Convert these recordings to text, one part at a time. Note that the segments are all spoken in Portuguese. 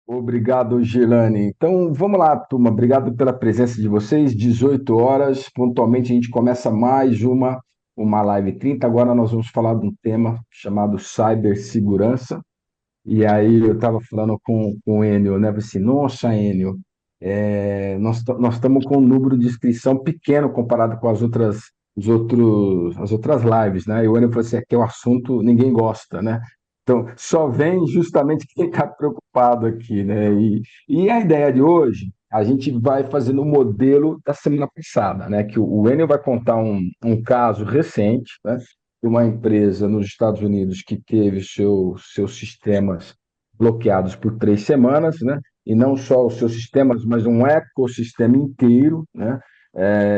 Obrigado, Gilane. Então, vamos lá, turma. Obrigado pela presença de vocês. 18 horas, pontualmente, a gente começa mais uma live 30. Agora nós vamos falar de um tema chamado cibersegurança. E aí eu estava falando com o Enio, né? Eu falei assim, nossa, Enio, nós estamos com um número de inscrição pequeno comparado com as outras lives, né? E o Enio falou assim, que é um assunto ninguém gosta, né? Então, só vem justamente quem está preocupado aqui, né? E a ideia de hoje, a gente vai fazendo o modelo da semana passada, né? Que o Enio vai contar um caso recente, né? De uma empresa nos Estados Unidos que teve seus sistemas bloqueados por 3 semanas, né? E não só os seus sistemas, mas um ecossistema inteiro, né?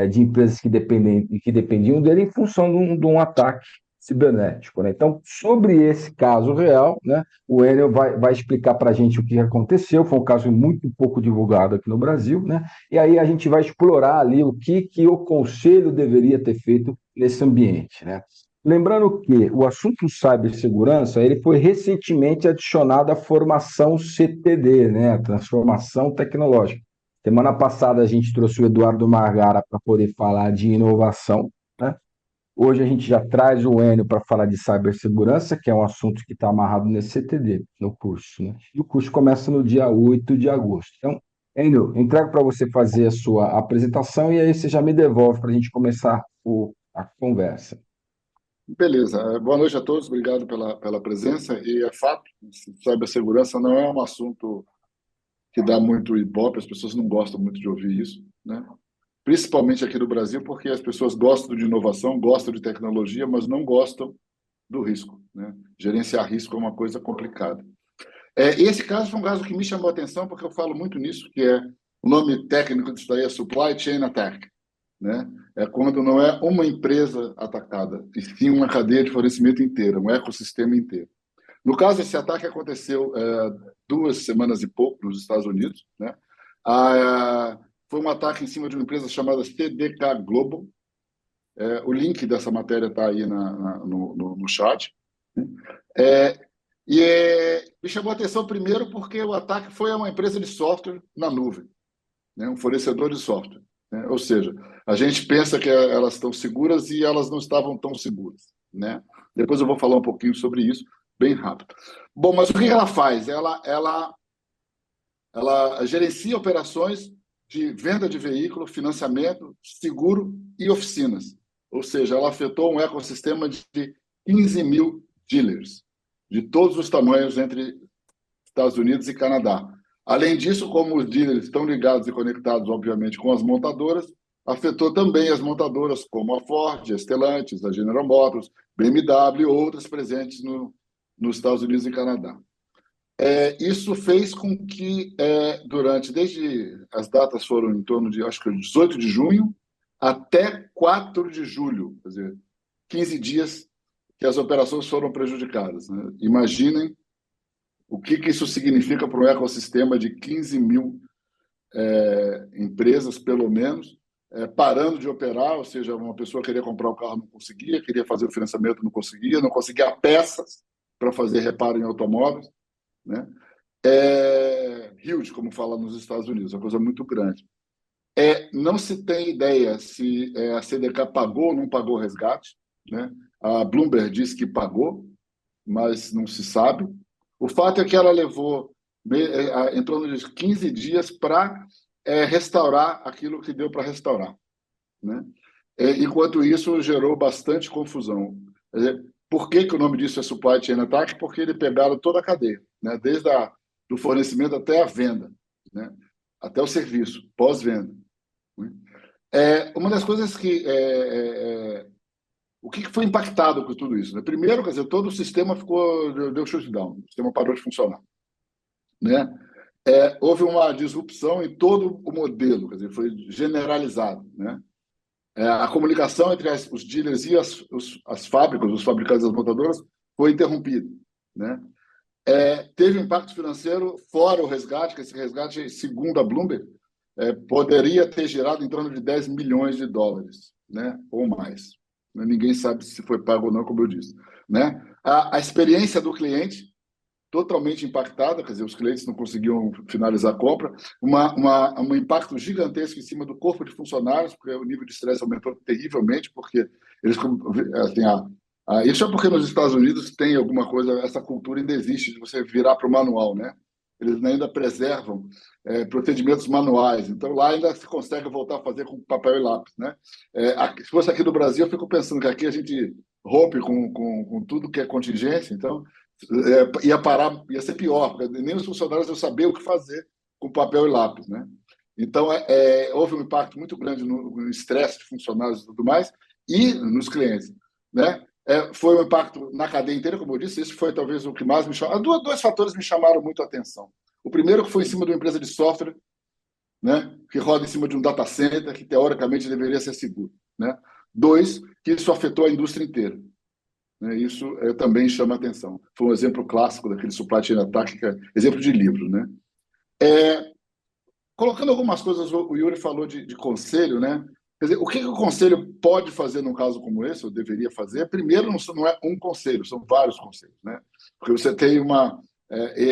De empresas que dependiam dele em função de um ataque cibernético, né? Então, sobre esse caso real, né? O Enel vai explicar para a gente o que aconteceu. Foi um caso muito pouco divulgado aqui no Brasil, né? E aí a gente vai explorar ali o que o conselho deveria ter feito nesse ambiente, né? Lembrando que o assunto cibersegurança ele foi recentemente adicionado à formação CTD, né, a transformação tecnológica. Semana passada a gente trouxe o Eduardo Margara para poder falar de inovação, né? Hoje a gente já traz o Enio para falar de cibersegurança, que é um assunto que está amarrado nesse CTD, no curso, né? E o curso começa no dia 8 de agosto. Então, Enio, entrego para você fazer a sua apresentação e aí você já me devolve para a gente começar a conversa. Beleza. Boa noite a todos. Obrigado pela presença. E é fato, cibersegurança não é um assunto que dá muito ibope, as pessoas não gostam muito de ouvir isso, né? Principalmente aqui no Brasil, porque as pessoas gostam de inovação, gostam de tecnologia, mas não gostam do risco, né? Gerenciar risco é uma coisa complicada. Esse caso foi um caso que me chamou a atenção, porque eu falo muito nisso, que é o nome técnico disso daí é Supply Chain Attack, né? É quando não é uma empresa atacada, e sim uma cadeia de fornecimento inteira, um ecossistema inteiro. No caso, esse ataque aconteceu 2 semanas e pouco nos Estados Unidos, né? Foi um ataque em cima de uma empresa chamada CDK Global. O link dessa matéria está aí no chat. É, Me chamou a atenção primeiro porque o ataque foi a uma empresa de software na nuvem, né? Um fornecedor de software, né? Ou seja, a gente pensa que elas estão seguras e elas não estavam tão seguras, né? Depois eu vou falar um pouquinho sobre isso, bem rápido. Bom, mas o que ela faz? Ela gerencia operações de venda de veículo, financiamento, seguro e oficinas. Ou seja, ela afetou um ecossistema de 15 mil dealers, de todos os tamanhos entre Estados Unidos e Canadá. Além disso, como os dealers estão ligados e conectados, obviamente, com as montadoras, afetou também as montadoras como a Ford, a Stellantis, a General Motors, BMW e outras presentes nos Estados Unidos e Canadá. Isso fez com que, desde as datas foram em torno de, acho que 18 de junho até 4 de julho, quer dizer, 15 dias que as operações foram prejudicadas, né? Imaginem o que isso significa para um ecossistema de 15 mil empresas, pelo menos, parando de operar, ou seja, uma pessoa queria comprar o carro, não conseguia, queria fazer o financiamento, não conseguia peças para fazer reparo em automóveis, né? Huge, como fala nos Estados Unidos, é uma coisa muito grande. Não se tem ideia se a CDK pagou ou não pagou o resgate, né? A Bloomberg diz que pagou, mas não se sabe. O fato é que ela levou em torno de 15 dias para restaurar aquilo que deu para restaurar, né? Enquanto isso, gerou bastante confusão. Por que o nome disso é Supply Chain Attack? Porque eles pegaram toda a cadeia, né? Desde do fornecimento até a venda, né? Até o serviço, pós-venda, né? Uma das coisas o que foi impactado com tudo isso, né? Primeiro, quer dizer, todo o sistema deu shutdown, o sistema parou de funcionar, né? Houve uma disrupção em todo o modelo, quer dizer, foi generalizado, né? A comunicação entre os dealers e as fábricas, os fabricantes das montadoras, foi interrompida, né? Teve um impacto financeiro fora o resgate, que esse resgate, segundo a Bloomberg, poderia ter gerado em torno de 10 milhões de dólares, né? Ou mais. Ninguém sabe se foi pago ou não, como eu disse, né? A experiência do cliente, totalmente impactada, quer dizer, os clientes não conseguiam finalizar a compra, um impacto gigantesco em cima do corpo de funcionários, porque o nível de estresse aumentou terrivelmente, porque eles, assim, isso é porque nos Estados Unidos tem alguma coisa, essa cultura ainda existe de você virar para o manual, né? Eles ainda preservam procedimentos manuais, então lá ainda se consegue voltar a fazer com papel e lápis, né? Se fosse aqui no Brasil, eu fico pensando que aqui a gente rompe com tudo que é contingência, então ia parar, ia ser pior, porque nem os funcionários iam saber o que fazer com papel e lápis, né? Então, houve um impacto muito grande no estresse de funcionários e tudo mais, e nos clientes, né? Foi um impacto na cadeia inteira, como eu disse, esse foi talvez o que mais me chamou. Dois fatores me chamaram muito a atenção. O primeiro que foi em cima de uma empresa de software, né, que roda em cima de um data center, que teoricamente deveria ser seguro, né? Dois, que isso afetou a indústria inteira. Né? Isso também chama atenção. Foi um exemplo clássico daquele supply chain attack, que é exemplo de livro. Né? Colocando algumas coisas, o Yuri falou de conselho, né? Quer dizer, o que o conselho pode fazer num caso como esse, ou deveria fazer? Primeiro, não é um conselho, são vários conselhos, né? Porque você tem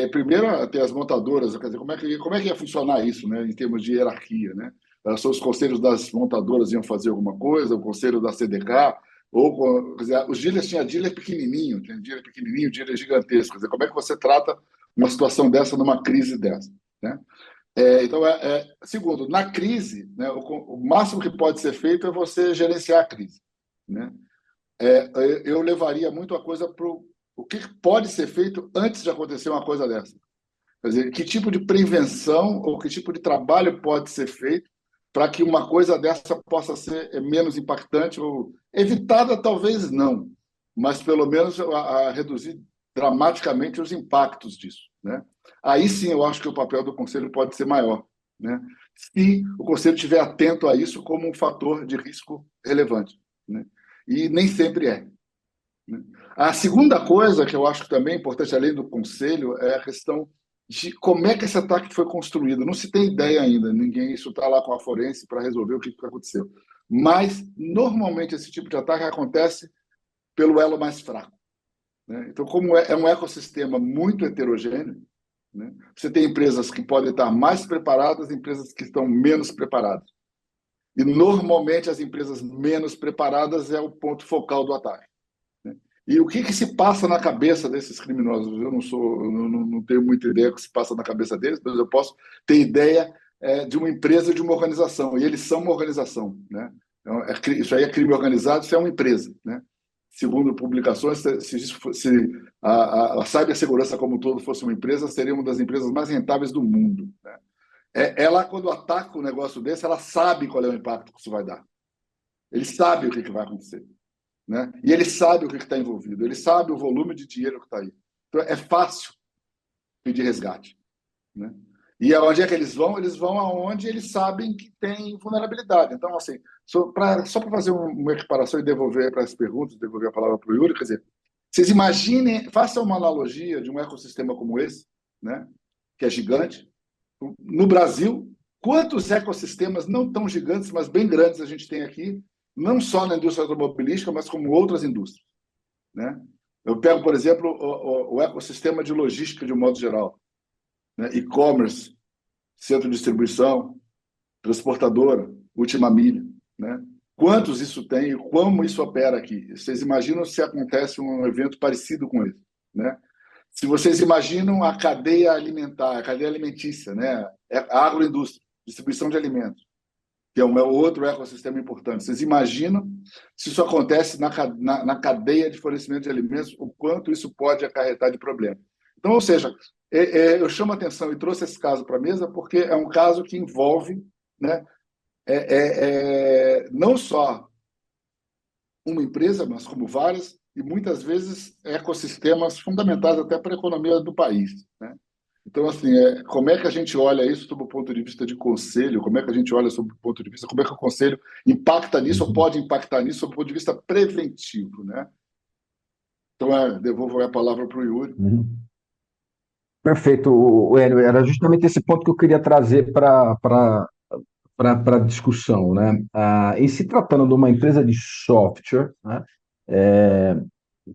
primeiro, tem as montadoras, quer dizer, como é que ia funcionar isso, né? Em termos de hierarquia, né? São os conselhos das montadoras iam fazer alguma coisa, o conselho da CDK, quer dizer, os dealers tinha dealer pequenininho, dealer gigantesco. Quer dizer, como é que você trata uma situação dessa numa crise dessa, né? Então, segundo, na crise, né, o máximo que pode ser feito é você gerenciar a crise. Né? Eu levaria muito a coisa para o que pode ser feito antes de acontecer uma coisa dessa. Quer dizer, que tipo de prevenção ou que tipo de trabalho pode ser feito para que uma coisa dessa possa ser menos impactante ou evitada, talvez não, mas pelo menos a reduzir dramaticamente os impactos disso. Né? Aí sim eu acho que o papel do Conselho pode ser maior, né? Se o Conselho estiver atento a isso como um fator de risco relevante. Né? E nem sempre é. Né? A segunda coisa que eu acho também é importante, além do Conselho, é a questão de como é que esse ataque foi construído. Não se tem ideia ainda, ninguém, isso está lá com a forense para resolver o que aconteceu. Mas, normalmente, esse tipo de ataque acontece pelo elo mais fraco. Né? Então, como é um ecossistema muito heterogêneo, né? Você tem empresas que podem estar mais preparadas e empresas que estão menos preparadas. E, normalmente, as empresas menos preparadas é o ponto focal do ataque. Né? E o que se passa na cabeça desses criminosos? Eu não tenho muita ideia do que se passa na cabeça deles, mas eu posso ter ideia de uma empresa, de uma organização. E eles são uma organização. Né? Então, isso aí é crime organizado, isso é uma empresa. Né? Segundo publicações, se a cibersegurança como um todo fosse uma empresa, seria uma das empresas mais rentáveis do mundo. Né? Ela, quando ataca um negócio desse, ela sabe qual é o impacto que isso vai dar. Ele sabe o que vai acontecer. Né? E ele sabe o que está envolvido, ele sabe o volume de dinheiro que está aí. Então, é fácil pedir resgate. Né? E aonde é que eles vão? Eles vão aonde eles sabem que tem vulnerabilidade. Então, assim, só para fazer uma equiparação e devolver para as perguntas, devolver a palavra para o Yuri, quer dizer, vocês imaginem, façam uma analogia de um ecossistema como esse, né, que é gigante. No Brasil, quantos ecossistemas não tão gigantes, mas bem grandes a gente tem aqui, não só na indústria automobilística, mas como outras indústrias. Né? Eu pego, por exemplo, o ecossistema de logística de um modo geral. Né? E-commerce, centro de distribuição, transportadora, última milha. Né? Quantos isso tem e como isso opera aqui? Vocês imaginam se acontece um evento parecido com esse? Né? Se vocês imaginam a cadeia alimentar, a cadeia alimentícia, né? A agroindústria, distribuição de alimentos, que é um outro ecossistema importante. Vocês imaginam se isso acontece na cadeia de fornecimento de alimentos, o quanto isso pode acarretar de problema. Então, ou seja, eu chamo a atenção e trouxe esse caso para a mesa porque é um caso que envolve, né, não só uma empresa, mas como várias, e muitas vezes ecossistemas fundamentais até para a economia do país. Né? Então, assim, como é que a gente olha isso sob o ponto de vista de conselho? Como é que a gente olha sob o ponto de vista, como é que o conselho impacta nisso ou pode impactar nisso sob o ponto de vista preventivo, né? Então, devolvo a palavra para o Yuri. Uhum. Perfeito, Hélio. Era justamente esse ponto que eu queria trazer para a discussão, né? Em se tratando de uma empresa de software, né?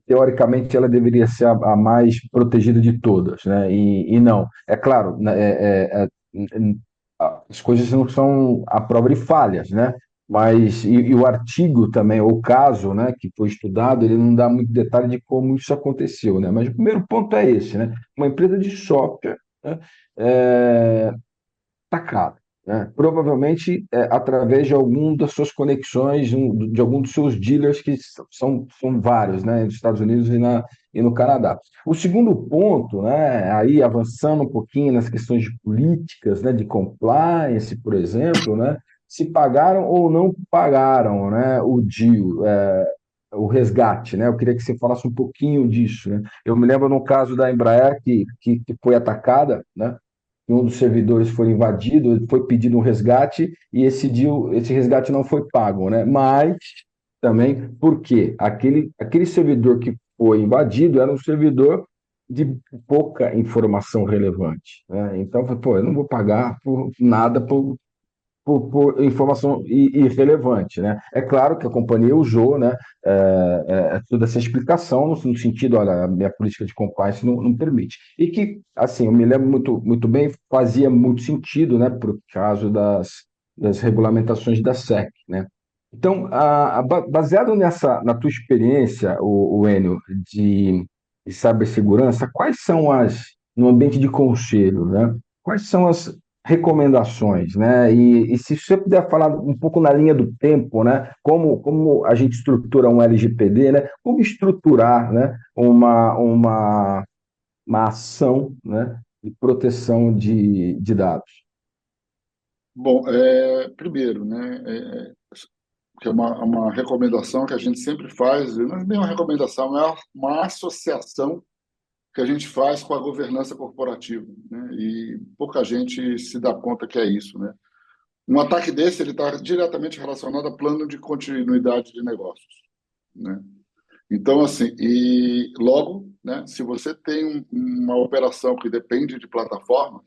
teoricamente ela deveria ser a mais protegida de todas, né? E não. É claro, né, as coisas não são à prova de falhas, né? Mas e o artigo também, ou o caso, né, que foi estudado, ele não dá muito detalhe de como isso aconteceu, né? Mas o primeiro ponto é esse, né? Uma empresa de software, né, é, tacada, né? Provavelmente através de algum das suas conexões, de algum dos seus dealers, que são vários, né, nos Estados Unidos e no Canadá. O segundo ponto, né, aí avançando um pouquinho nas questões de políticas, né, de compliance, por exemplo, né, se pagaram ou não pagaram, né, o deal, o resgate, né? Eu queria que você falasse um pouquinho disso, né? Eu me lembro no caso da Embraer que foi atacada, né? Um dos servidores foi invadido, foi pedido um resgate e esse resgate não foi pago, né? Mas também porque aquele servidor que foi invadido era um servidor de pouca informação relevante, né? Então, pô, eu não vou pagar por nada por informação irrelevante, né? É claro que a companhia usou, né, toda essa explicação no sentido, olha, a minha política de compliance não permite. E que, assim, eu me lembro muito bem, fazia muito sentido, né, por caso das regulamentações da SEC, né? Então, baseado na tua experiência, o Enio, de cibersegurança, quais são no ambiente de conselho, né? Quais são as recomendações, né? E se você puder falar um pouco na linha do tempo, né? Como a gente estrutura um LGPD, né? Como estruturar, né? Uma ação, né? De proteção de dados. Bom, primeiro, né, que é uma recomendação que a gente sempre faz, não é bem uma recomendação, é uma associação que a gente faz com a governança corporativa, né? E pouca gente se dá conta que é isso, né? Um ataque desse ele está diretamente relacionado a plano de continuidade de negócios, né? Então, assim, e logo, né, se você tem uma operação que depende de plataforma,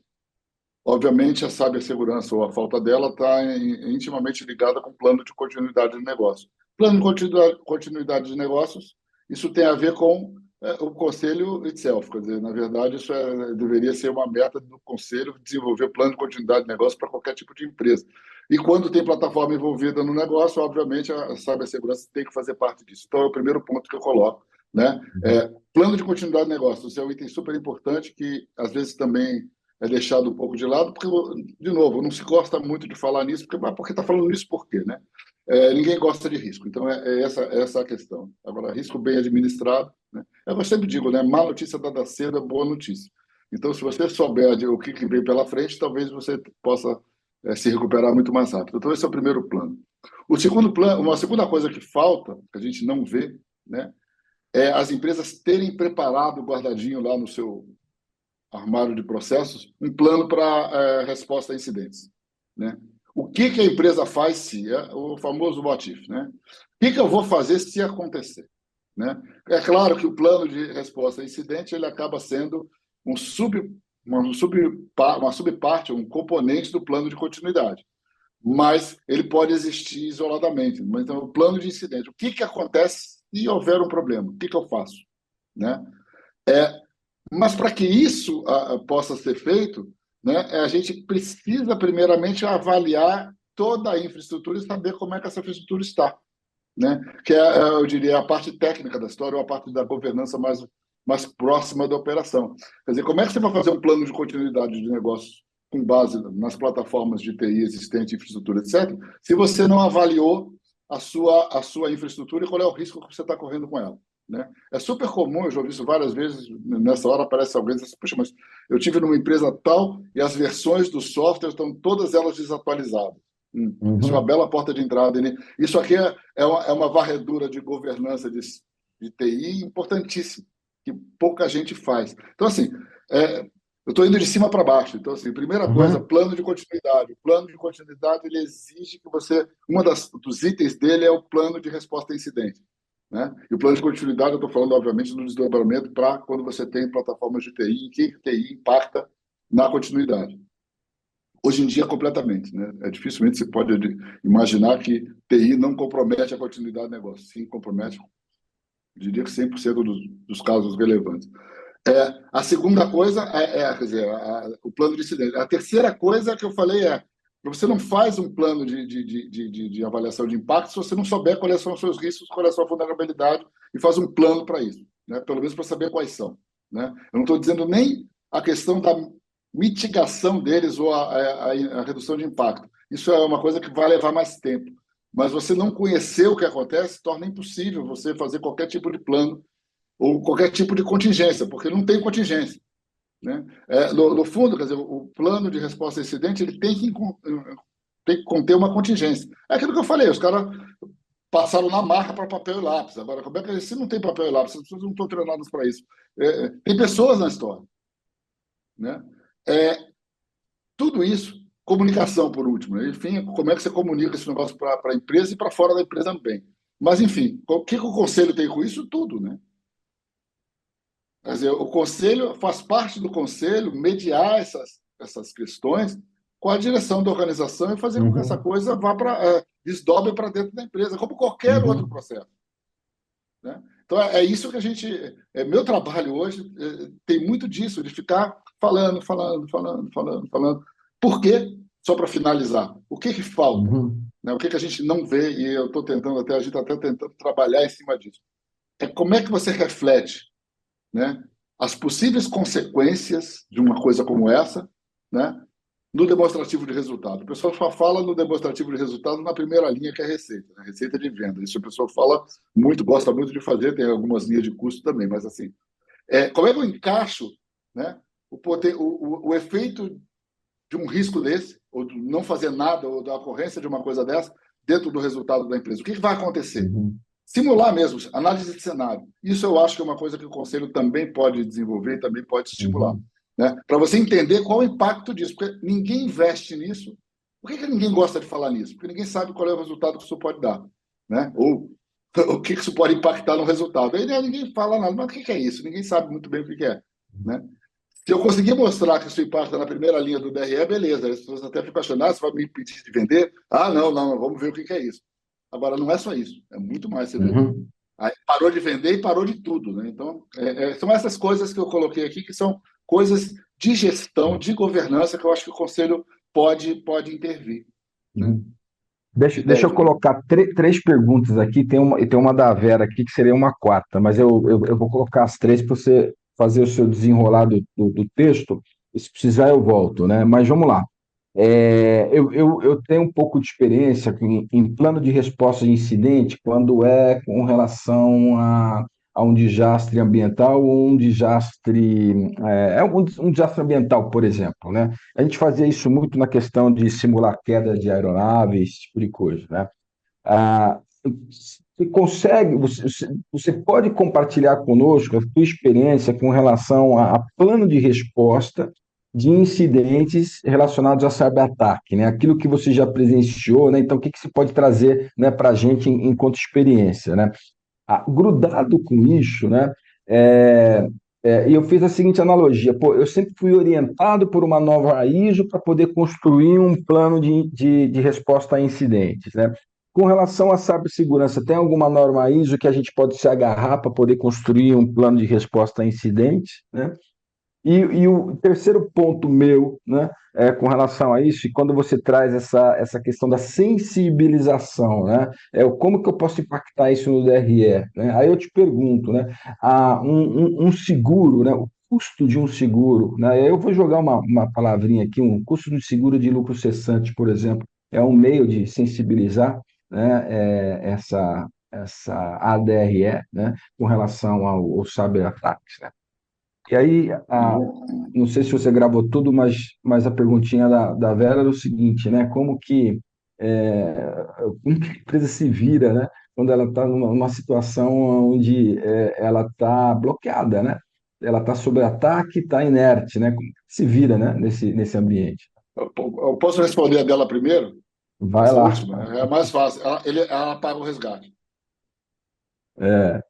obviamente a cibersegurança ou a falta dela está intimamente ligada com o plano de continuidade de negócio. Plano de continuidade de negócios, isso tem a ver com o conselho itself, quer dizer, na verdade, isso deveria ser uma meta do conselho desenvolver plano de continuidade de negócio para qualquer tipo de empresa. E quando tem plataforma envolvida no negócio, obviamente a cibersegurança tem que fazer parte disso. Então, é o primeiro ponto que eu coloco, né? Plano de continuidade de negócio, isso é um item super importante que às vezes também é deixado um pouco de lado, porque, de novo, não se gosta muito de falar nisso, porque está falando nisso por quê, né? Ninguém gosta de risco, então essa a questão. Agora, risco bem administrado, né? Eu sempre digo, né? Má notícia dada cedo é boa notícia. Então, se você souber o que vem pela frente, talvez você possa se recuperar muito mais rápido. Então, esse é o primeiro plano. O segundo plano, uma segunda coisa que falta, que a gente não vê, né? É as empresas terem preparado, guardadinho lá no seu armário de processos, um plano para resposta a incidentes, né? O que a empresa faz se o famoso what if, né? O que eu vou fazer se acontecer, né? É claro que o plano de resposta a incidente ele acaba sendo um uma subparte, um componente do plano de continuidade, mas ele pode existir isoladamente. Então, o plano de incidente, o que acontece se houver um problema? O que eu faço, né? Mas para que isso possa ser feito, né, a gente precisa primeiramente avaliar toda a infraestrutura e saber como é que essa infraestrutura está, né? Que eu diria, a parte técnica da história ou a parte da governança mais próxima da operação. Quer dizer, como é que você vai fazer um plano de continuidade de negócios com base nas plataformas de TI existente, infraestrutura, etc., se você não avaliou a sua infraestrutura e qual é o risco que você está correndo com ela, né? É super comum, eu já ouvi isso várias vezes, nessa hora aparece alguém e diz assim, puxa, mas eu tive numa empresa tal e as versões do software estão todas elas desatualizadas. Isso é uma Uhum. bela porta de entrada, né? Isso aqui é uma varredura de governança de TI importantíssima, que pouca gente faz. Então, assim, eu estou indo de cima para baixo. Então, assim, primeira coisa, Uhum. plano de continuidade. O plano de continuidade ele exige que você. Dos itens dele é o plano de resposta a incidente, né? E o plano de continuidade, eu estou falando, obviamente, do desdobramento para quando você tem plataformas de TI, em que TI impacta na continuidade. Hoje em dia, completamente, né? Dificilmente se pode imaginar que TI não compromete a continuidade do negócio. Sim, compromete Diria que 100% dos casos relevantes. A segunda coisa quer dizer, o plano de incidente. A terceira coisa que eu falei você não faz um plano de avaliação de impacto se você não souber quais são os seus riscos, qual é a sua vulnerabilidade, e faz um plano para isso, né? Pelo menos para saber quais são. Né? Eu não estou dizendo nem a questão da mitigação deles ou a redução de impacto. Isso é uma coisa que vai levar mais tempo. Mas você não conhecer o que acontece torna impossível você fazer qualquer tipo de plano ou qualquer tipo de contingência, porque não tem contingência. Né? No fundo, quer dizer, o plano de resposta a incidente ele tem que conter uma contingência. É aquilo que eu falei, os caras passaram na marra para papel e lápis. Agora, como é que se não tem papel e lápis? As pessoas não estão treinadas para isso. Tem pessoas na história. Né? Tudo isso, comunicação, por último. Né? Enfim, como é que você comunica esse negócio para a empresa e para fora da empresa também. Mas, enfim, o que o conselho tem com isso? Tudo, né? Quer dizer, o conselho faz parte do conselho mediar essas questões com a direção da organização e fazer com que essa Uhum, coisa desdobre para dentro da empresa, como qualquer outro uhum, processo. Né? Então, é isso que a gente. Meu trabalho hoje tem muito disso, de ficar falando. Por quê? Só para finalizar, o que falta? uhum, Né? O que a gente não vê, e eu estou tentando a gente está até tentando trabalhar em cima disso. Como é que você reflete, né, as possíveis consequências de uma coisa como essa, né, no demonstrativo de resultado. O pessoal só fala no demonstrativo de resultado na primeira linha, que é a receita, né? Receita de venda. Isso o pessoal fala muito, gosta muito de fazer, tem algumas linhas de custo também, mas assim, como é que eu encaixo, né, o efeito de um risco desse, ou de não fazer nada, ou da ocorrência de uma coisa dessa, dentro do resultado da empresa? O que vai acontecer? uhum, Simular mesmo, análise de cenário. Isso eu acho que é uma coisa que o conselho também pode desenvolver, também pode estimular. uhum, Né? Para você entender qual é o impacto disso, porque ninguém investe nisso. Por que ninguém gosta de falar nisso? Porque ninguém sabe qual é o resultado que isso pode dar. Né? Ou o que isso pode impactar no resultado. Aí ninguém fala nada, mas o que é isso? Ninguém sabe muito bem o que é. Né? Se eu conseguir mostrar que isso impacta na primeira linha do DRE, beleza. As pessoas até ficam achando, você vai me impedir de vender? Não, vamos ver o que é isso. Agora, não é só isso, é muito mais você vender. uhum. Aí parou de vender e parou de tudo. Né? Então, são essas coisas que eu coloquei aqui, que são coisas de gestão, de governança, que eu acho que o Conselho pode intervir. Né? Uhum. Deixa Ideia eu de novo. colocar três perguntas aqui, e tem uma da Vera aqui que seria uma quarta, mas eu vou colocar as três para você fazer o seu desenrolar do texto, e se precisar eu volto, né? Mas vamos lá. Eu tenho um pouco de experiência em plano de resposta de incidente quando é com relação a um desastre ambiental ou um desastre, um desastre ambiental, por exemplo, né? A gente fazia isso muito na questão de simular queda de aeronaves, esse tipo de coisa, né? Ah, você pode compartilhar conosco a sua experiência com relação a plano de resposta de incidentes relacionados a cyberataque, né? Aquilo que você já presenciou, né? Então, o que você pode trazer, né, para a gente enquanto experiência, né? Grudado com isso, né? É, e eu fiz a seguinte analogia: pô, eu sempre fui orientado por uma nova ISO para poder construir um plano de resposta a incidentes, né? Com relação à cibersegurança, tem alguma norma ISO que a gente pode se agarrar para poder construir um plano de resposta a incidentes, né? E o terceiro ponto meu, né, com relação a isso, e quando você traz essa questão da sensibilização, né, como que eu posso impactar isso no DRE? Né? Aí eu te pergunto, né, um seguro, né, o custo de um seguro, né, eu vou jogar uma palavrinha aqui, um custo de seguro de lucro cessante, por exemplo, é um meio de sensibilizar, né, essa ADRE, né, com relação ao cyberataques, né? E aí, não sei se você gravou tudo, mas a perguntinha da Vera era o seguinte, né? Como que a empresa se vira, né? Quando ela está numa situação onde ela está bloqueada, né? Ela está sob ataque, está inerte, né? Como que se vira, né? Nesse ambiente? Eu posso responder a dela primeiro? Vai Essa lá. última é a mais fácil. Ela paga o resgate. É,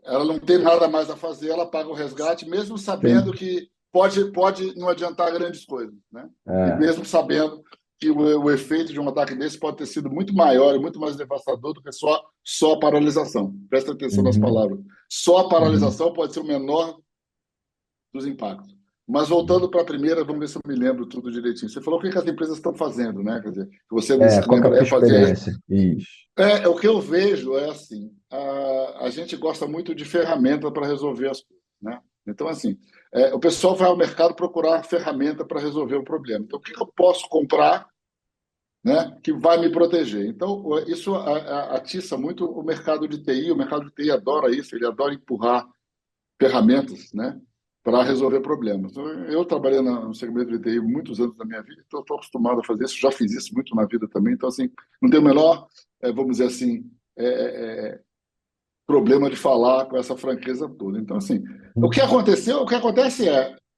Ela não tem nada mais a fazer, ela paga o resgate, mesmo sabendo tem, que pode não adiantar grandes coisas, né? E é, mesmo sabendo que o efeito de um ataque desse pode ter sido muito maior e muito mais devastador do que só a paralisação. Presta atenção nas uhum, palavras. Só a uhum. paralisação pode ser o menor dos impactos. Mas voltando para a primeira, vamos ver se eu me lembro tudo direitinho. Você falou o que que as empresas estão fazendo, né? Quer dizer, que você disse que Qual que é a lembra, tua é fazer. experiência? Isso. O que eu vejo é assim: a gente gosta muito de ferramenta para resolver as coisas, né? Então, assim, o pessoal vai ao mercado procurar ferramenta para resolver o problema. Então, o que que eu posso comprar, né, que vai me proteger? Então, isso atiça muito o mercado de TI. O mercado de TI adora isso, ele adora empurrar ferramentas, né, para resolver problemas. Então, eu trabalhei no segmento de TI muitos anos da minha vida, então estou acostumado a fazer isso, já fiz isso muito na vida também, então, assim, não tem o menor, vamos dizer assim, problema de falar com essa franqueza toda. Então, assim, o que aconteceu, o que acontece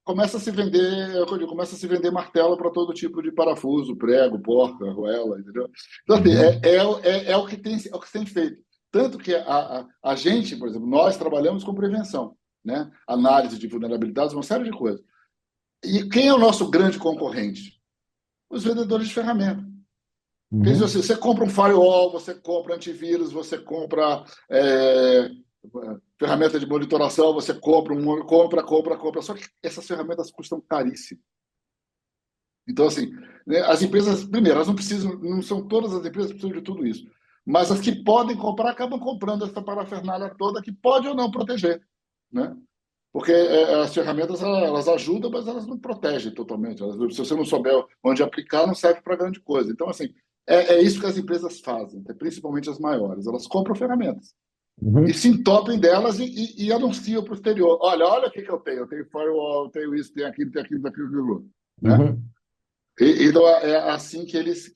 começa a se vender, eu digo, começa a se vender martelo para todo tipo de parafuso, prego, porca, arruela, entendeu? Então, assim, Uhum, é o que tem, é o que tem feito. Tanto que a gente, por exemplo, nós trabalhamos com prevenção, né? Análise de vulnerabilidades, uma série de coisas. E quem é o nosso grande concorrente? Os vendedores de ferramentas. Quer dizer, uhum, você compra um firewall, você compra antivírus, você compra ferramenta de monitoração, você compra. Só que essas ferramentas custam caríssimo. Então, assim, né, as empresas, primeiro, elas não precisam, não são todas as empresas que precisam de tudo isso. Mas as que podem comprar acabam comprando essa parafernália toda que pode ou não proteger, né? Porque as ferramentas elas ajudam, mas elas não protegem totalmente. Se você não souber onde aplicar, não serve para grande coisa. Então, assim, é isso que as empresas fazem, principalmente as maiores. Elas compram ferramentas e uhum, se entopem delas e anunciam para o exterior. Olha o que eu tenho. Eu tenho firewall, eu tenho isso, tenho aquilo, tenho aquilo, tenho aquilo, né? uhum, Então, é assim que eles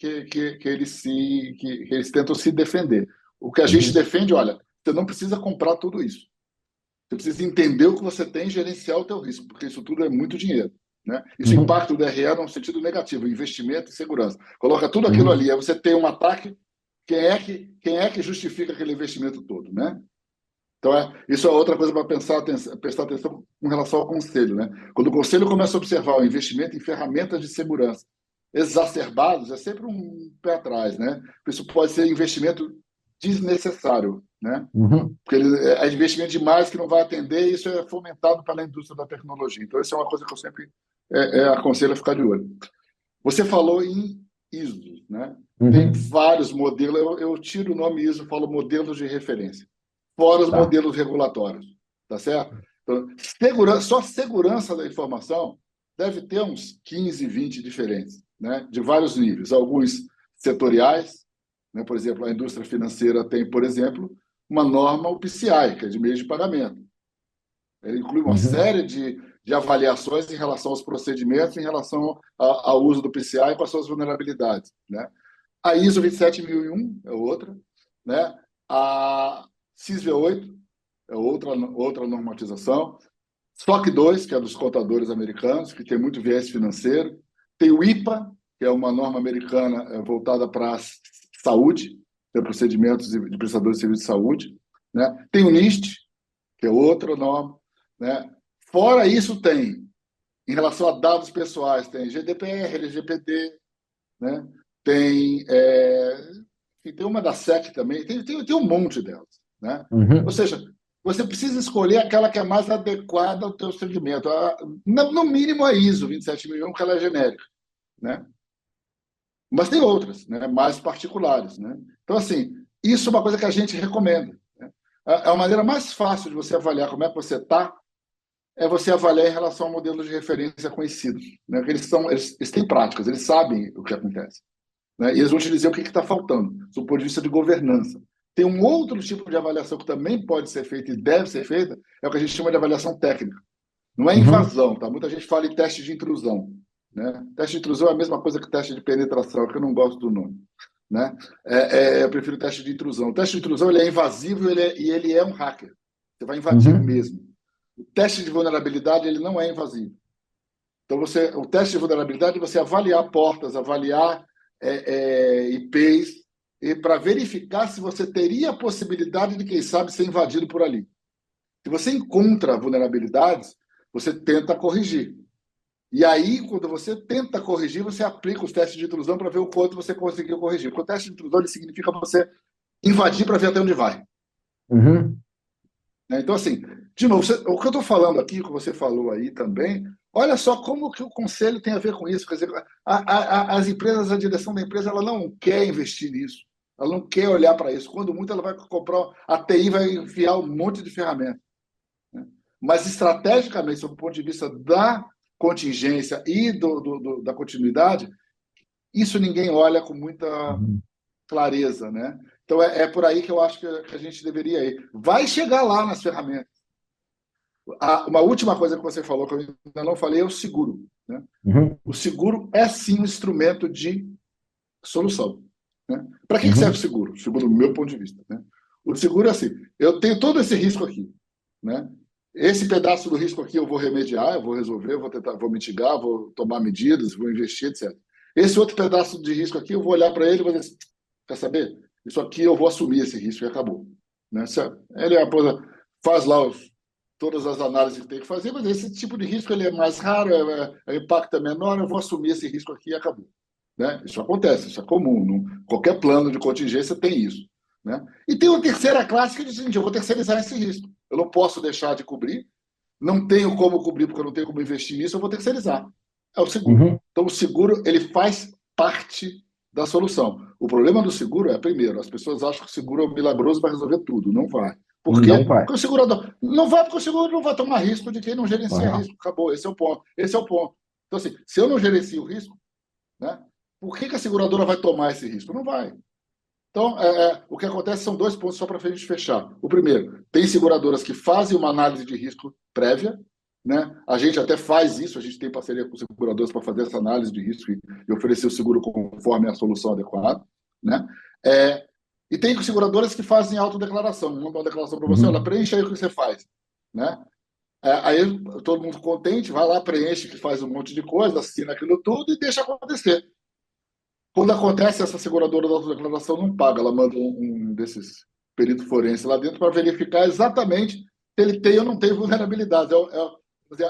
tentam se defender. O que a gente uhum, defende, olha, você não precisa comprar tudo isso. Você precisa entender o que você tem e gerenciar o teu risco, porque isso tudo é muito dinheiro, né? Isso uhum, impacta o DRE num sentido negativo, investimento e segurança. Coloca tudo aquilo uhum, ali, aí você tem um ataque, quem é que justifica aquele investimento todo, né? Então, isso é outra coisa para prestar atenção com relação ao conselho, né? Quando o conselho começa a observar o investimento em ferramentas de segurança exacerbados, é sempre um pé atrás, né? Isso pode ser investimento desnecessário, né? uhum. Porque é investimento demais que não vai atender, e isso é fomentado pela indústria da tecnologia. Então, isso é uma coisa que eu sempre aconselho a ficar de olho. Você falou em ISO, né? Tem Uhum. vários modelos, eu tiro o nome ISO, falo modelos de referência, fora os Tá. modelos regulatórios, tá certo? Então, só segurança da informação deve ter uns 15, 20 diferentes, né? De vários níveis, alguns setoriais, né? Por exemplo, a indústria financeira tem, por exemplo, uma norma, o PCI, que é de meios de pagamento. Ele inclui uma Uhum. série de avaliações em relação aos procedimentos, em relação ao uso do PCI e com as suas vulnerabilidades, né? A ISO 27001 é outra, né? A CIS-V8 é outra normatização. SOC 2, que é dos contadores americanos, que tem muito viés financeiro. Tem o IPA, que é uma norma americana voltada para a saúde, para procedimentos de prestadores de serviço de saúde, né? Tem o NIST, que é outra norma, né? Fora isso, tem, em relação a dados pessoais, tem GDPR, LGPD, né? Tem, tem uma da SEC também, tem um monte delas, né? Ou Uhum. seja, você precisa escolher aquela que é mais adequada ao teu segmento. No mínimo a ISO 27001, que ela é genérica, né? Mas tem outras, né? Mais particulares, né? Então, assim, isso é uma coisa que a gente recomenda, né? A maneira mais fácil de você avaliar como é que você está é você avaliar em relação a modelos de referência conhecidos, né? Eles têm práticas, eles sabem o que acontece, né? E eles vão te dizer o que está faltando, do ponto de vista de governança. Tem um outro tipo de avaliação que também pode ser feita e deve ser feita, é o que a gente chama de avaliação técnica. Não é Uhum. invasão, tá? Muita gente fala em teste de intrusão, né? Teste de intrusão é a mesma coisa que teste de penetração, que eu não gosto do nome, né? Eu prefiro teste de intrusão. O teste de intrusão ele é invasivo e ele é um hacker. Você vai invadir Uhum. mesmo. O teste de vulnerabilidade ele não é invasivo. Então, o teste de vulnerabilidade é você avaliar portas, avaliar IPs, e para verificar se você teria a possibilidade de, quem sabe, ser invadido por ali. Se você encontra vulnerabilidades, você tenta corrigir. E aí, quando você tenta corrigir, você aplica os testes de intrusão para ver o quanto você conseguiu corrigir. Porque o teste de intrusão ele significa você invadir para ver até onde vai. Uhum. né? Então, assim, de novo, o que eu estou falando aqui, o que você falou aí também, olha só como que o conselho tem a ver com isso. Quer dizer, as empresas, a direção da empresa, ela não quer investir nisso, ela não quer olhar para isso. Quando muito, ela vai comprar, a TI vai enfiar um monte de ferramenta, né? Mas, estrategicamente, sob o ponto de vista da contingência e da continuidade, isso ninguém olha com muita Uhum. clareza, né? Então, é por aí que eu acho que a gente deveria ir. Vai chegar lá nas ferramentas. Uma última coisa que você falou, que eu ainda não falei, é o seguro, né? Uhum. O seguro é sim um instrumento de solução, né? Para que serve o Uhum. seguro? Segundo o meu ponto de vista, né? O seguro é assim: eu tenho todo esse risco aqui, né? Esse pedaço do risco aqui eu vou remediar, eu vou resolver, eu vou tentar, vou mitigar, vou tomar medidas, vou investir, etc. Esse outro pedaço de risco aqui, eu vou olhar para ele e vou dizer assim, quer saber? Isso aqui eu vou assumir esse risco e acabou, né? Ele faz lá todas as análises que tem que fazer, mas esse tipo de risco ele é mais raro, o impacto é menor, eu vou assumir esse risco aqui e acabou, né? Isso acontece, isso é comum. Qualquer plano de contingência tem isso, né? E tem uma terceira classe que diz o seguinte: eu vou terceirizar esse risco. Eu não posso deixar de cobrir, não tenho como cobrir porque eu não tenho como investir nisso, eu vou terceirizar. É o seguro. Uhum. Então, o seguro ele faz parte da solução. O problema do seguro é, primeiro, as pessoas acham que o seguro é milagroso, vai resolver tudo. Não vai. Por quê? Não vai. Porque o segurador não vai, porque o seguro não vai tomar risco de quem não gerencia Uhum. risco. Acabou. Esse é o ponto. Esse é o ponto. Então, assim, se eu não gerencio o risco, né, por que a seguradora vai tomar esse risco? Não vai. Então, o que acontece são dois pontos só para a gente fechar. O primeiro, tem seguradoras que fazem uma análise de risco prévia, né? A gente até faz isso, a gente tem parceria com seguradoras para fazer essa análise de risco e oferecer o seguro conforme a solução adequada, né? É, e tem seguradoras que fazem autodeclaração, mandam uma declaração para você, olha, Uhum. preenche aí o que você faz, né? Aí todo mundo contente, vai lá, preenche, que faz um monte de coisa, assina aquilo tudo e deixa acontecer. Quando acontece, essa seguradora da autodeclaração não paga, ela manda um desses peritos forenses lá dentro para verificar exatamente se ele tem ou não tem vulnerabilidade.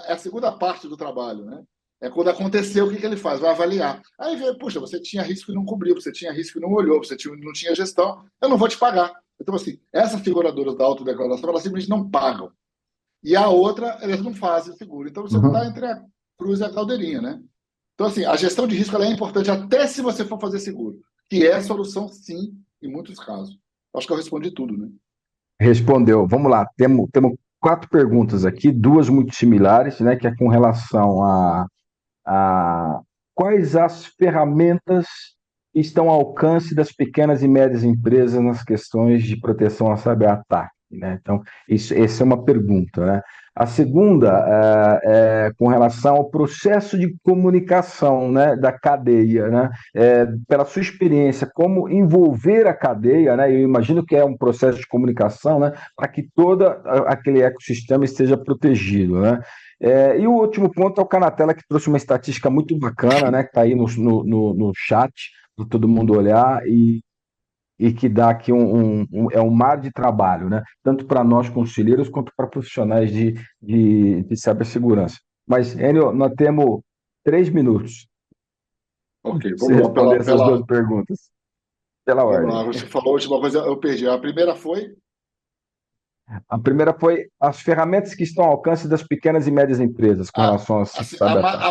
É a segunda parte do trabalho, né? É quando aconteceu, o que ele faz? Vai avaliar. Aí vê, puxa, você tinha risco e não cobriu, você tinha risco e não olhou, não tinha gestão, eu não vou te pagar. Então, assim, essas seguradoras da autodeclaração, elas simplesmente não pagam. E a outra, elas não fazem seguro. Então, você está Uhum. entre a cruz e a caldeirinha, né? Então, assim, a gestão de risco ela é importante até se você for fazer seguro, que é a solução, sim, em muitos casos. Acho que eu respondi tudo, né? Respondeu. Vamos lá. Temos quatro perguntas aqui, duas muito similares, né? Que é com relação a quais as ferramentas estão ao alcance das pequenas e médias empresas nas questões de proteção a cyberataque, né? Então, essa é uma pergunta, né? A segunda é com relação ao processo de comunicação, né, da cadeia, né? Pela sua experiência, como envolver a cadeia, né? Eu imagino que é um processo de comunicação, né, para que todo aquele ecossistema esteja protegido, né? E o último ponto é o Canatela, que trouxe uma estatística muito bacana, né? Que está aí no chat, para todo mundo olhar, e que dá aqui é um mar de trabalho, né? Tanto para nós conselheiros quanto para profissionais de cibersegurança. Mas, Enio, nós temos 3 minutos Ok, para você vamos lá. responder essas duas perguntas, pela Vamos ordem. lá. Você falou a última coisa, eu perdi. A primeira foi. A primeira foi as ferramentas que estão ao alcance das pequenas e médias empresas com A, relação ao assim, cyberataque.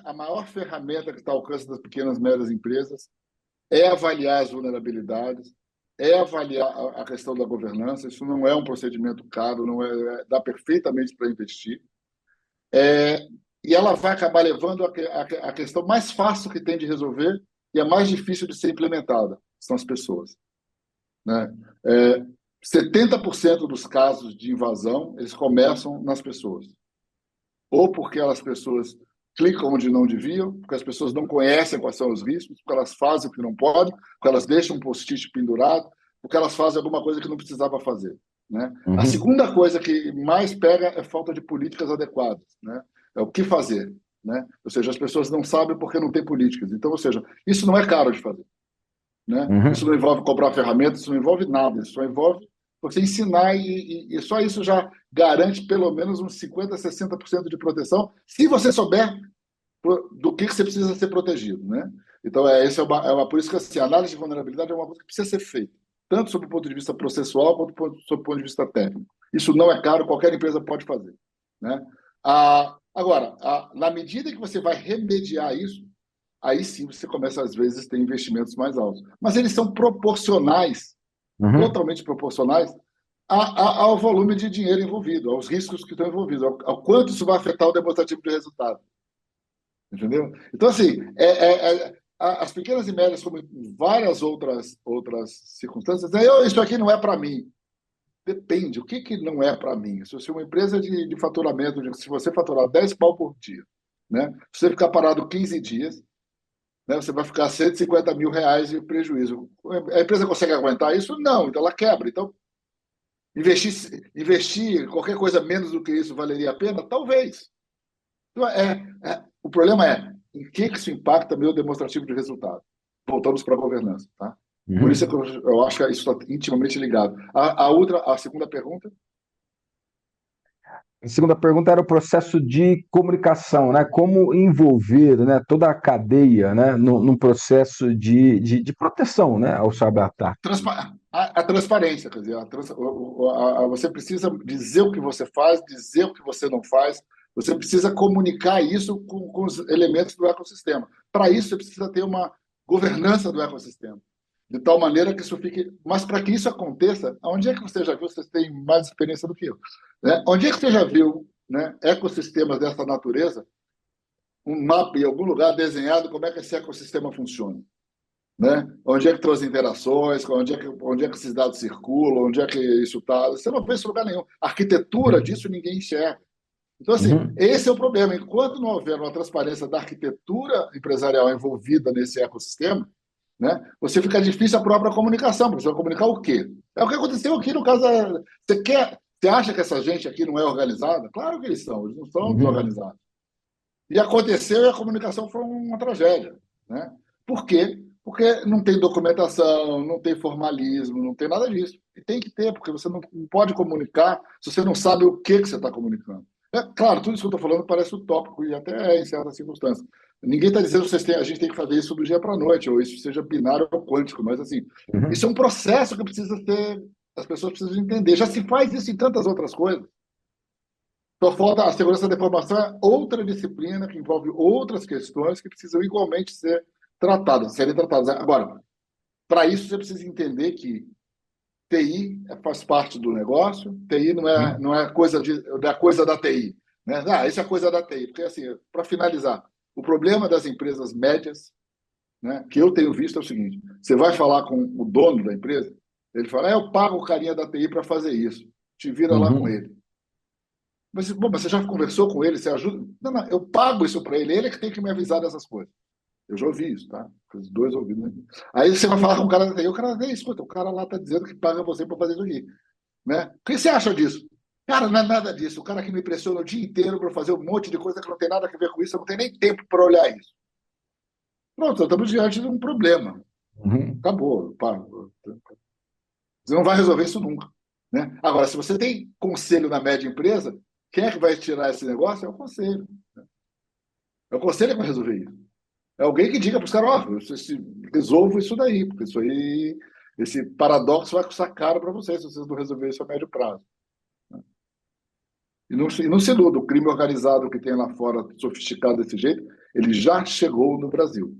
a maior ferramenta que está ao alcance das pequenas e médias empresas é avaliar as vulnerabilidades, é avaliar a questão da governança. Isso não é um procedimento caro, não dá perfeitamente para investir. É, e ela vai acabar levando a questão mais fácil que tem de resolver e a mais difícil de ser implementada, são as pessoas, né? É, 70% dos casos de invasão, eles começam nas pessoas. Ou porque as pessoas clicam onde não deviam, porque as pessoas não conhecem quais são os riscos, porque elas fazem o que não podem, porque elas deixam um post-it pendurado, porque elas fazem alguma coisa que não precisava fazer, né? A Uhum, segunda coisa que mais pega é falta de políticas adequadas, né? É o que fazer, né? Ou seja, as pessoas não sabem porque não tem políticas. Então, ou seja, isso não é caro de fazer, né? Isso uhum. não envolve comprar ferramentas, isso não envolve nada, isso só envolve você ensinar e só isso já garante pelo menos uns 50, 60% de proteção, se você souber do que você precisa ser protegido, né? Então, por isso que assim, a análise de vulnerabilidade é uma coisa que precisa ser feita, tanto sob o ponto de vista processual quanto sob o ponto de vista técnico. Isso não é caro, qualquer empresa pode fazer, né? Agora, na medida que você vai remediar isso, aí sim você começa, às vezes, a ter investimentos mais altos. Mas eles são proporcionais, Uhum. totalmente proporcionais, ao volume de dinheiro envolvido, aos riscos que estão envolvidos, ao quanto isso vai afetar o demonstrativo de resultado. Entendeu? Então, assim, as pequenas e médias, como várias outras circunstâncias, isso aqui não é para mim. Depende, o que, que não é para mim? Se você é uma empresa de faturamento, se você faturar 10 pau por dia, né? Se você ficar parado 15 dias, né? Você vai ficar R$ 150 mil de prejuízo. A empresa consegue aguentar isso? Não, então ela quebra. Então, investir qualquer coisa menos do que isso valeria a pena? Talvez. Então, o problema é em que isso impacta meu demonstrativo de resultado. Voltamos para a governança, tá? Por isso é que Uhum. eu acho que isso está intimamente ligado. A segunda pergunta. A segunda pergunta era o processo de comunicação, né? Como envolver, né, toda a cadeia, né, num processo de proteção, né, ao cyber-ataque. A transparência, quer dizer, você precisa dizer o que você faz, dizer o que você não faz, você precisa comunicar isso com os elementos do ecossistema. Para isso, você precisa ter uma governança do ecossistema, de tal maneira que isso fique. Mas para que isso aconteça, onde é que você já viu? Vocês têm mais experiência do que eu, né? Onde é que você já viu, né, ecossistemas dessa natureza, um mapa em algum lugar desenhado, como é que esse ecossistema funciona? Né? Onde é que estão as interações, onde é que esses dados circulam, onde é que isso está. Você não vê isso em lugar nenhum. A arquitetura Uhum. disso ninguém enxerga. Então, assim, Uhum. esse é o problema. Enquanto não houver uma transparência da arquitetura empresarial envolvida nesse ecossistema, né, você fica difícil a própria comunicação, porque você vai comunicar o quê? É o que aconteceu aqui no caso. Você acha que essa gente aqui não é organizada? Claro que eles não são Uhum. desorganizados. E aconteceu e a comunicação foi uma tragédia. Né? Por quê? Porque não tem documentação, não tem formalismo, não tem nada disso. E tem que ter, porque você não pode comunicar se você não sabe o que você está comunicando. É claro, tudo isso que eu estou falando parece utópico e até é em certas circunstâncias. Ninguém está dizendo que a gente tem que fazer isso do dia para a noite, ou isso seja binário ou quântico, mas assim, isso é Uhum. um processo que precisa ter, as pessoas precisam entender. Já se faz isso em tantas outras coisas. Só falta a segurança da informação é outra disciplina que envolve outras questões que precisam igualmente serem tratadas. Agora, para isso você precisa entender que TI faz parte do negócio, TI Uhum. não é coisa da TI. Né? Isso é coisa da TI. Porque, assim, para finalizar, o problema das empresas médias, né, que eu tenho visto é o seguinte: você vai falar com o dono da empresa, ele fala, eu pago o carinha da TI para fazer isso, te vira lá com Uhum. ele. Mas, bom, mas você já conversou com ele? Você ajuda? Não, não, eu pago isso para ele, ele é que tem que me avisar dessas coisas. Eu já ouvi isso, tá? Os dois ouvidos. Né? Aí você vai falar com o cara da TI, o cara, escuta, o cara lá está dizendo que paga você para fazer isso aqui. Né? O que você acha disso? Cara, não é nada disso. O cara que me pressiona o dia inteiro para fazer um monte de coisa que não tem nada a ver com isso, eu não tenho nem tempo para olhar isso. Pronto, estamos diante de um problema. Uhum. Acabou. Pá. Você não vai resolver isso nunca. Né? Agora, se você tem conselho na média empresa, quem é que vai tirar esse negócio? É o conselho. É o conselho que vai resolver isso. É alguém que diga para os caras, ó, resolvo isso daí, porque isso aí, esse paradoxo vai custar caro para vocês se vocês não resolverem isso a médio prazo. E não se iluda, o crime organizado que tem lá fora, sofisticado desse jeito, ele já chegou no Brasil.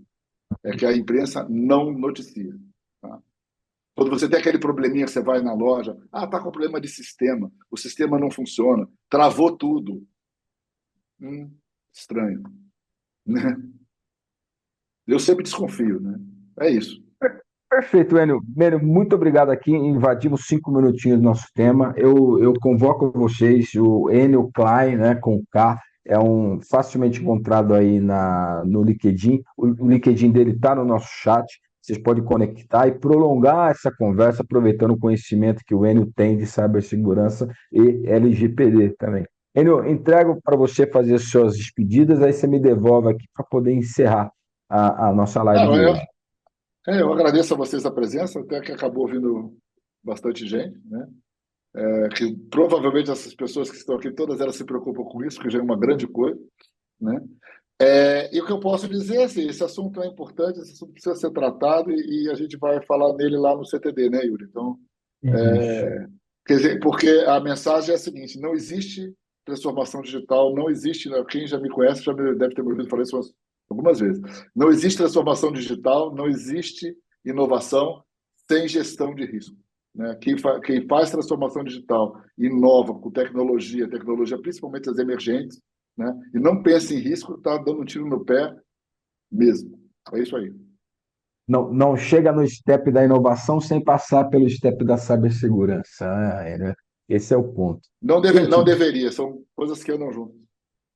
É que a imprensa não noticia. Tá? Quando você tem aquele probleminha que você vai na loja, tá com problema de sistema, o sistema não funciona, travou tudo. Estranho. Né? Eu sempre desconfio, né? É isso. Perfeito, Enio. Enio, muito obrigado aqui. Invadimos 5 minutinhos do nosso tema. Eu convoco vocês, o Enio Klein, né, com K, é um facilmente encontrado aí no LinkedIn. O LinkedIn dele está no nosso chat. Vocês podem conectar e prolongar essa conversa, aproveitando o conhecimento que o Enio tem de cibersegurança e LGPD também. Enio, entrego para você fazer as suas despedidas, aí você me devolve aqui para poder encerrar a nossa live Não, de hoje. eu agradeço a vocês a presença, até que acabou vindo bastante gente, né? Que provavelmente essas pessoas que estão aqui, todas elas se preocupam com isso, que já é uma grande coisa, né? E o que eu posso dizer é assim, esse assunto é importante, esse assunto precisa ser tratado e a gente vai falar nele lá no CTD, né, Yuri? Então, Isso. Quer dizer, porque a mensagem é a seguinte: não existe transformação digital, não existe, né? Quem já me conhece deve ter me ouvido falar isso algumas vezes. Não existe transformação digital, não existe inovação sem gestão de risco. Né? Quem faz transformação digital, inova com tecnologia principalmente as emergentes, né? E não pensa em risco, está dando um tiro no pé mesmo. É isso aí. Não, não chega no step da inovação sem passar pelo step da cibersegurança. Né? Esse é o ponto. Não Gente, deveria, são coisas que andam juntas.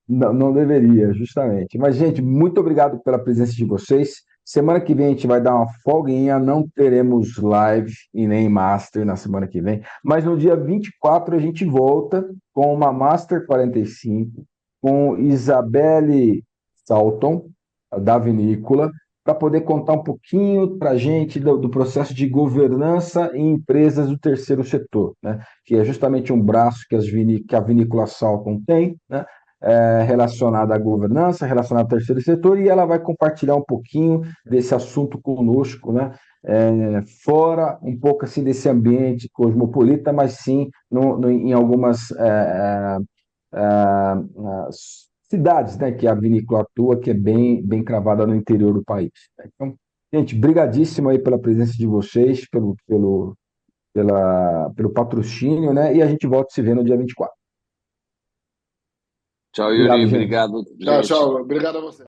não, não deveria, justamente. Mas, gente, muito obrigado pela presença de vocês. Semana que vem a gente vai dar uma folguinha, não teremos live e nem master na semana que vem, mas no dia 24 a gente volta com uma Master 45, com Isabelle Salton, da Vinícola, para poder contar um pouquinho para a gente do processo de governança em empresas do terceiro setor, né? Que é justamente um braço que a Vinícola Salton tem, né? Relacionada à governança, relacionada ao terceiro setor, e ela vai compartilhar um pouquinho desse assunto conosco, né? Fora um pouco assim desse ambiente cosmopolita, mas sim em algumas cidades, né, que a vinícola atua, que é bem cravada no interior do país. Então, gente, brigadíssimo aí pela presença de vocês, pelo patrocínio, né? E a gente volta a se ver no dia 24. Tchau, Yuri. Obrigado, gente. Obrigado, Tchau, gente. tchau. Obrigado a você.